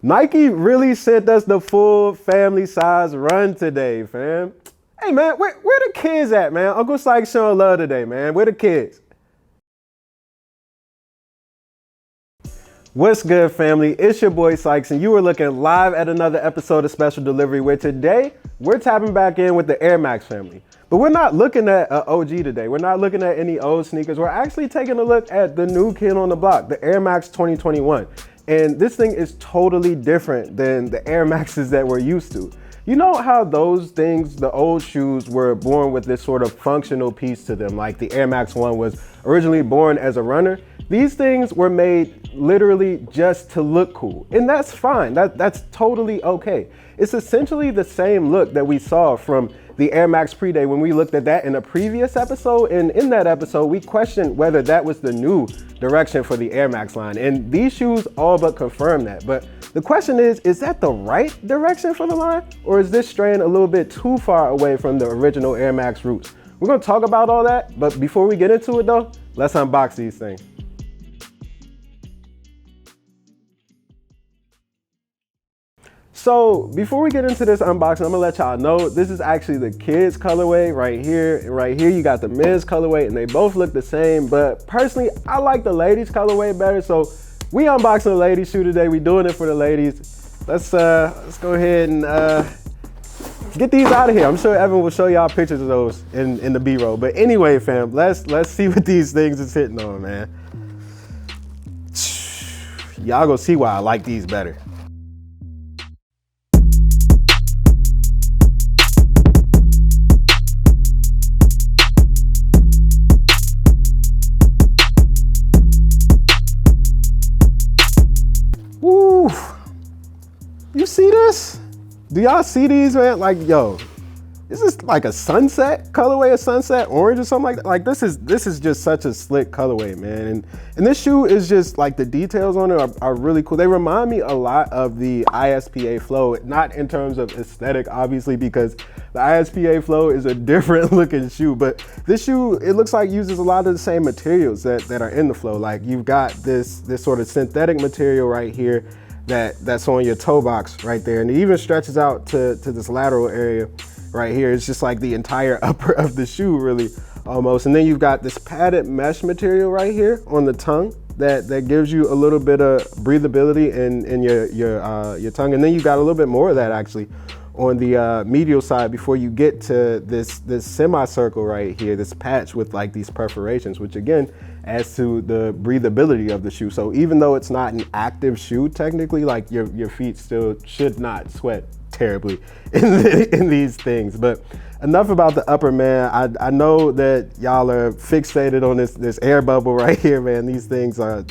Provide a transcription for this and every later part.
Nike really sent us the full family size run today, fam. Hey man, where the kids at, man? Uncle Sykes showing love today, man. Where the kids? What's good, family? It's your boy Sykes, and you are looking live at another episode of Special Delivery, where today we're tapping back in with the Air Max family. But we're not looking at an OG today. We're not looking at any old sneakers. We're actually taking a look at the new kid on the block, the Air Max 2021. And this thing is totally different than the Air Maxes that we're used to. You know how those things, the old shoes, were born with this sort of functional piece to them, like the Air Max 1 was originally born as a runner? These things were made literally just to look cool, and that's fine. That's totally okay. It's essentially the same look that we saw from the Air Max Pre-Day when we looked at that in a previous episode, and in that episode we questioned whether that was the new direction for the Air Max line, and these shoes all but confirm that. But the question is that the right direction for the line, or is this straying a little bit too far away from the original Air Max roots? We're gonna talk about all that, but before we get into it though, let's unbox these things. So before we get into this unboxing, I'm gonna let y'all know this is actually the kids colorway right here. And right here you got the men's colorway, and they both look the same. But personally, I like the ladies colorway better. So we unboxing the ladies shoe today. We doing it for the ladies. Let's go ahead and get these out of here. I'm sure Evan will show y'all pictures of those in the B-roll. But anyway, fam, let's see what these things is hitting on, man. Y'all gonna see why I like these better. Woo! You see this? Do y'all see these, man? Like, yo, this is like a sunset colorway, a sunset orange or something like that. Like, this is just such a slick colorway, man. And this shoe is just like, the details on it are really cool. They remind me a lot of the ISPA Flow, not in terms of aesthetic, obviously, because the ISPA Flow is a different looking shoe, but this shoe, it looks like uses a lot of the same materials that are in the Flow. Like, you've got this sort of synthetic material right here that's on your toe box right there, and it even stretches out to this lateral area right here. It's just like the entire upper of the shoe, really, almost. And then you've got this padded mesh material right here on the tongue that gives you a little bit of breathability in your tongue. And then you've got a little bit more of that actually on the medial side before you get to this semicircle right here, this patch with like these perforations, which again adds to the breathability of the shoe. So even though it's not an active shoe, technically, like your feet still should not sweat terribly in these things. But enough about the upper, man. I know that y'all are fixated on this air bubble right here, man. These things are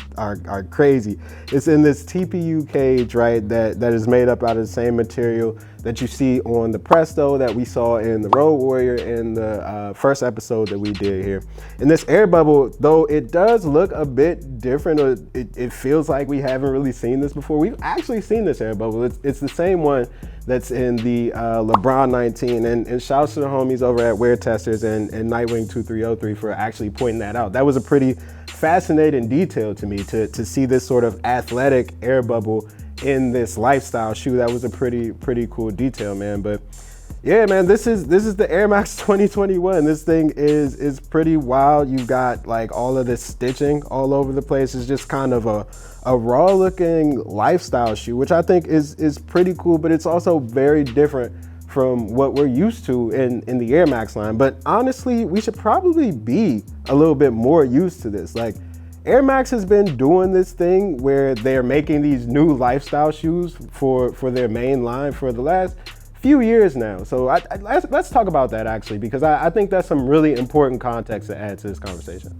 crazy. It's in this TPU cage, right, that is made up out of the same material that you see on the Presto that we saw in the Road Warrior in the first episode that we did here. And this air bubble, though it does look a bit different, or it feels like we haven't really seen this before. We've actually seen this air bubble. It's the same one that's in the LeBron 19, and shouts to the homies over at Wear Testers and Nightwing 2303 for actually pointing that out. That was a pretty fascinating detail to me, to see this sort of athletic air bubble in this lifestyle shoe. That was a pretty cool detail, man. But yeah, man, this is the Air Max 2021. This thing is pretty wild. You've got like all of this stitching all over the place. It's just kind of a raw looking lifestyle shoe, which I think is pretty cool, but it's also very different from what we're used to in the Air Max line. But honestly, we should probably be a little bit more used to this. Like, Air Max has been doing this thing where they're making these new lifestyle shoes for their main line for the last few years now. So let's talk about that actually, because I think that's some really important context to add to this conversation.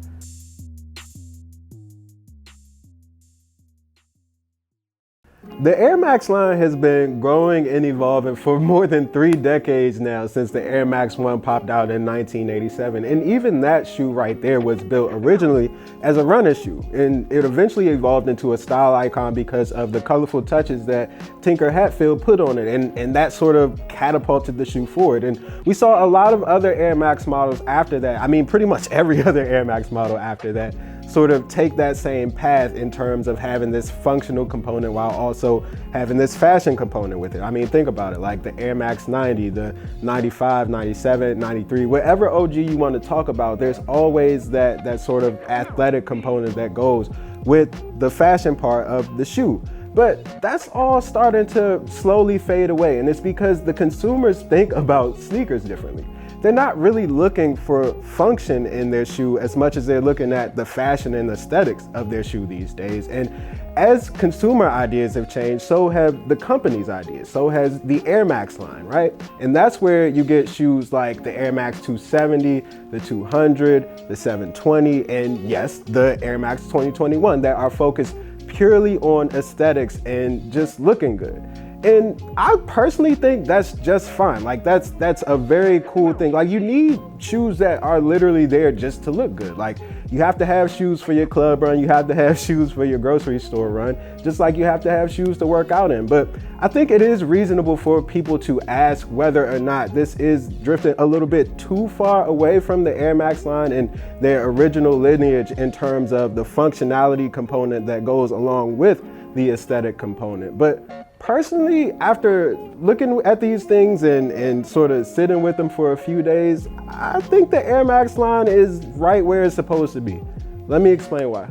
The Air Max line has been growing and evolving for more than 3 decades now, since the Air Max 1 popped out in 1987. And even that shoe right there was built originally as a runner shoe. And it eventually evolved into a style icon because of the colorful touches that Tinker Hatfield put on it. And that sort of catapulted the shoe forward. And we saw a lot of other Air Max models after that. I mean, pretty much every other Air Max model after that sort of take that same path in terms of having this functional component while also having this fashion component with it. I mean, think about it, like the Air Max 90, the 95, 97, 93, whatever OG you want to talk about, there's always that sort of athletic component that goes with the fashion part of the shoe. But that's all starting to slowly fade away, and it's because the consumers think about sneakers differently. They're not really looking for function in their shoe as much as they're looking at the fashion and aesthetics of their shoe these days. And as consumer ideas have changed, so have the company's ideas. So has the Air Max line, right? And that's where you get shoes like the Air Max 270, the 200, the 720, and yes, the Air Max 2021 that are focused purely on aesthetics and just looking good. And I personally think that's just fine. Like that's a very cool thing. Like you need shoes that are literally there just to look good. Like you have to have shoes for your club run, you have to have shoes for your grocery store run, just like you have to have shoes to work out in. But I think it is reasonable for people to ask whether or not this is drifting a little bit too far away from the Air Max line and their original lineage in terms of the functionality component that goes along with the aesthetic component. But personally, after looking at these things and sort of sitting with them for a few days, I think the Air Max line is right where it's supposed to be. Let me explain why.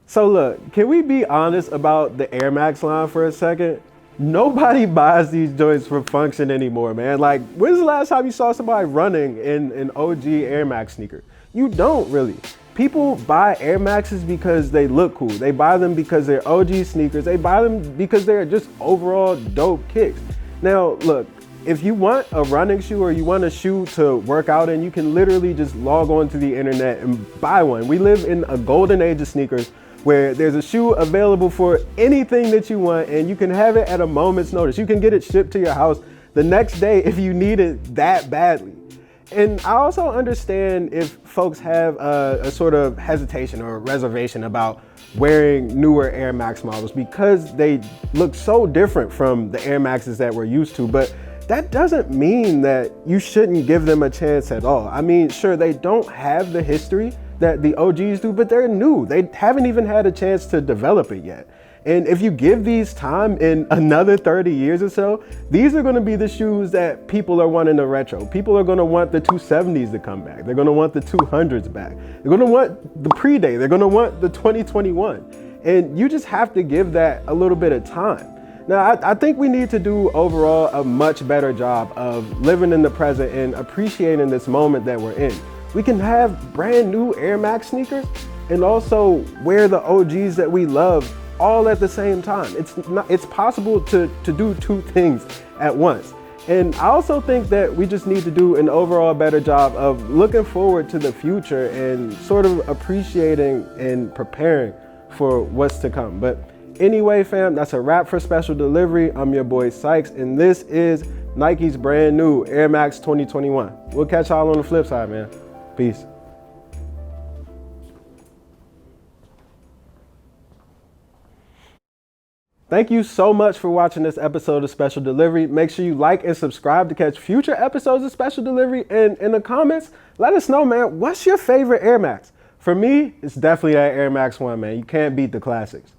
So look, can we be honest about the Air Max line for a second? Nobody buys these joints for function anymore, man. Like, when's the last time you saw somebody running in an OG Air Max sneaker? You don't really. People buy Air Maxes because they look cool. They buy them because they're OG sneakers. They buy them because they're just overall dope kicks. Now, look, if you want a running shoe or you want a shoe to work out in, you can literally just log on to the internet and buy one. We live in a golden age of sneakers where there's a shoe available for anything that you want and you can have it at a moment's notice. You can get it shipped to your house the next day if you need it that badly. And I also understand if folks have a sort of hesitation or reservation about wearing newer Air Max models because they look so different from the Air Maxes that we're used to, but that doesn't mean that you shouldn't give them a chance at all. I mean, sure, they don't have the history that the OGs do, but they're new. They haven't even had a chance to develop it yet. And if you give these time in another 30 years or so, these are going to be the shoes that people are wanting to retro. People are going to want the 270s to come back. They're going to want the 200s back. They're going to want the pre-day. They're going to want the 2021. And you just have to give that a little bit of time. Now, I think we need to do overall a much better job of living in the present and appreciating this moment that we're in. We can have brand new Air Max sneakers and also wear the OGs that we love all at the same time. It's possible to do two things at once. And I also think that we just need to do an overall better job of looking forward to the future and sort of appreciating and preparing for what's to come. But anyway, fam, that's a wrap for Special Delivery. I'm your boy Sykes, and this is Nike's brand new Air Max 2021. We'll catch y'all on the flip side, man. Peace. Thank you so much for watching this episode of Special Delivery. Make sure you like and subscribe to catch future episodes of Special Delivery. And in the comments, let us know, man, what's your favorite Air Max? For me, it's definitely that Air Max 1, man. You can't beat the classics.